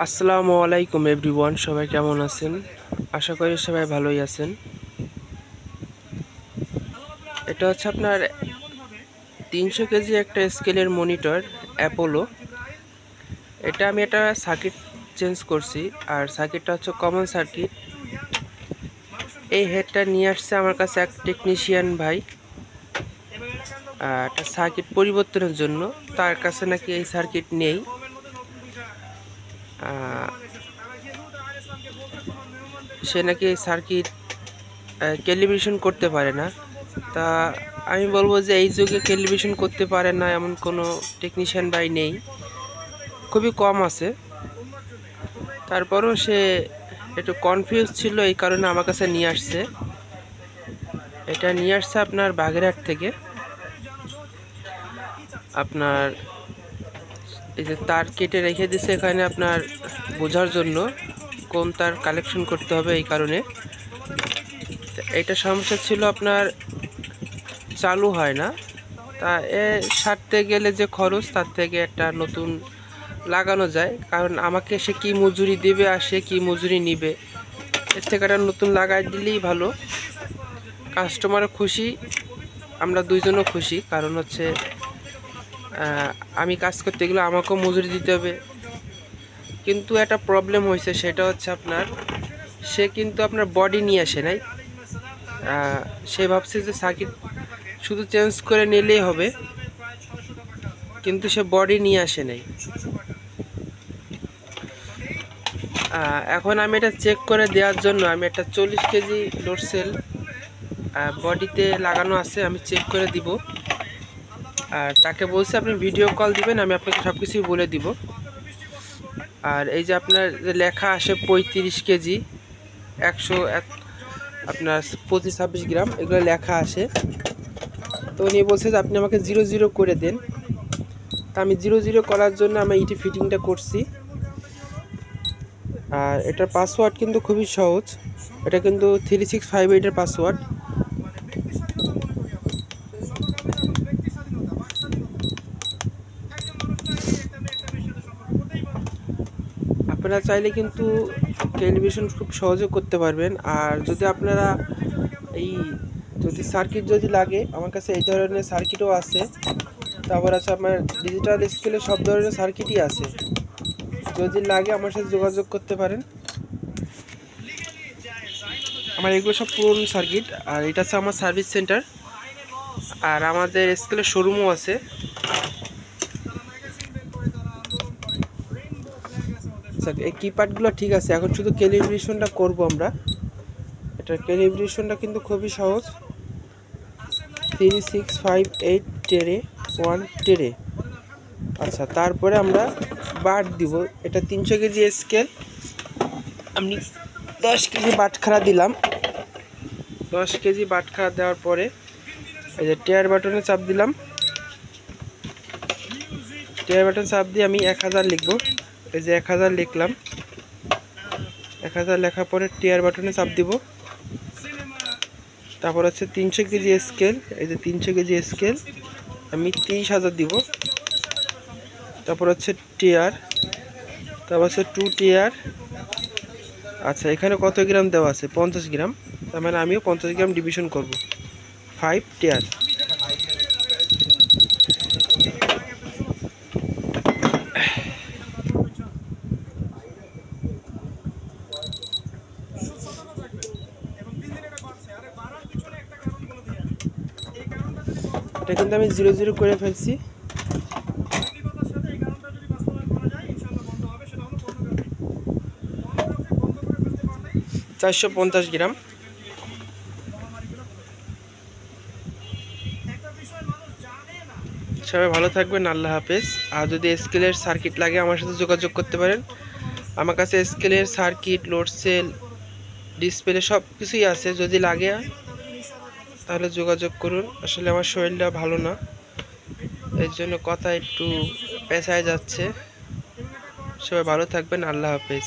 আসসালামু আলাইকুম এভরিওয়ান, সবাই কেমন আছেন? আশা করি সবাই ভালোই আছেন। এটা হচ্ছে আপনার 300 কেজি একটা স্কেলের মনিটর অ্যাপোলো। এটা আমি একটা সার্কিট চেঞ্জ করছি, আর সার্কিটটা হচ্ছে কমন সার্কিট। এই হেডটা নিয়ে আসছে আমার কাছে এক টেকনিশিয়ান ভাই একটা সার্কিট পরিবর্তনের জন্য। তার কাছে নাকি এই সার্কিট নেই, সে নাকি এই সার্কিট ক্যালিব্রেশন করতে পারে না। তা আমি বলবো যে এই যুগে ক্যালিব্রেশন করতে পারে না এমন কোনো টেকনিশিয়ান ভাই নেই, খুবই কম আছে। তারপরেও সে একটু কনফিউজ ছিল, এই কারণে আমার কাছে নিয়ে আসছে। এটা নিয়ে আসছে আপনার বাগেরহাট থেকে। আপনার এই যে তার কেটে রেখে দিছে এখানে আপনার বোঝার জন্য কোন তার কালেকশন করতে হবে, এই কারণে। এটা সমস্যা ছিল আপনার চালু হয় না। তা সারতে গেলে যে খরচ, তার থেকে একটা নতুন লাগানো যায়, কারণ আমাকে সে কি মজুরি দেবে আর সে কি মজুরি নিবে, এর থেকে একটা নতুন লাগাই দিলেই ভালো। কাস্টমারও খুশি, আমরা দুইজনও খুশি। কারণ হচ্ছে আমি কাজ করতে গেলে আমাকেও মজুরি দিতে হবে। কিন্তু একটা প্রবলেম হয়েছে, সেটা হচ্ছে আপনার সে কিন্তু আপনার বডি নিয়ে আসে নাই। সে ভাবছে যে সার্কিট শুধু চেঞ্জ করে নিলেই হবে, কিন্তু সে বডি নিয়ে আসে নাই। এখন আমি এটা চেক করে দেওয়ার জন্য আমি একটা 40 কেজি লোড সেল বডিতে লাগানো আছে, আমি চেক করে দিব। আর তাকে বলছে আপনি ভিডিও কল দিবেন, আমি আপনাকে সব কিছুই বলে দিব। আর এই যে আপনার লেখা আসে 35 কেজি 100 আপনার 25-26 গ্রাম, এগুলো লেখা আসে। তো উনি বলছে যে আপনি আমাকে 00 করে দেন। তা আমি 00 করার জন্য আমি ইটি ফিটিংটা করছি। আর এটার পাসওয়ার্ড কিন্তু খুবই সহজ, এটা কিন্তু 3658 এর পাসওয়ার্ড। আপনারা চাইলে কিন্তু টেলিভিশন খুব সহজে করতে পারবেন। আর যদি আপনারা এই যদি সার্কিট যদি লাগে, আমার কাছে এই ধরনের সার্কিটও আছে। তারপর আছে আপনার ডিজিটাল স্কেলে সব ধরনের সার্কিটই আছে, যদি লাগে আমার সাথে যোগাযোগ করতে পারেন। আমার এগুলো সব পুরনো সার্কিট। আর এটা হচ্ছে আমার সার্ভিস সেন্টার, আর আমাদের স্কেলের শোরুমও আছে। এই কিপ্যাডগুলো ঠিক আছে, এখন শুধু ক্যালিব্রেশনটা করব আমরা। এটার ক্যালিব্রেশনটা কিন্তু খুবই সহজ। 3658 টেরে 1 টেরে। আচ্ছা, তারপরে আমরা বাট দিব। এটা 300 কেজি স্কেল, আমি 10 কেজি বাটখারা দিলাম। 10 কেজি বাটখারা দেওয়ার পরে এই যে টেয়ার বাটনে চাপ দিলাম। টেয়ার বাটন চাপ দিয়ে আমি 1000 লিখব। এই যে 1000 লিখলাম। 1000 লেখার পরে টেয়ার বাটনে চাপ দিব। তারপর হচ্ছে 300 কেজি স্কেল, এই যে 300 কেজি স্কেল আমি 30,000 দিব। তারপর হচ্ছে টিয়ার, তারপর হচ্ছে 2 টিয়ার। আচ্ছা, এখানে কত গ্রাম দেওয়া আছে? 50 গ্রাম। তার মানে আমিও 50 গ্রাম ডিভিশন করব। 5 টিয়ার। এটা কিন্তু আমি 00 করে ফেলছি। চারশো 50 গ্রাম। সবাই ভালো থাকবেন, আল্লাহ হাফেজ। আর যদি স্কেলের সার্কিট লাগে আমার সাথে যোগাযোগ করতে পারেন। আমার কাছে স্কেলের সার্কিট, লোড সেল, ডিসপ্লে সব কিছুই আছে। যদি লাগে তাহলে যোগাযোগ করুন। আসলে আমার শরীরটা ভালো না, এর জন্য কথা একটু পেঁচায় যাচ্ছে। সবাই ভালো থাকবেন, আল্লাহ হাফেজ।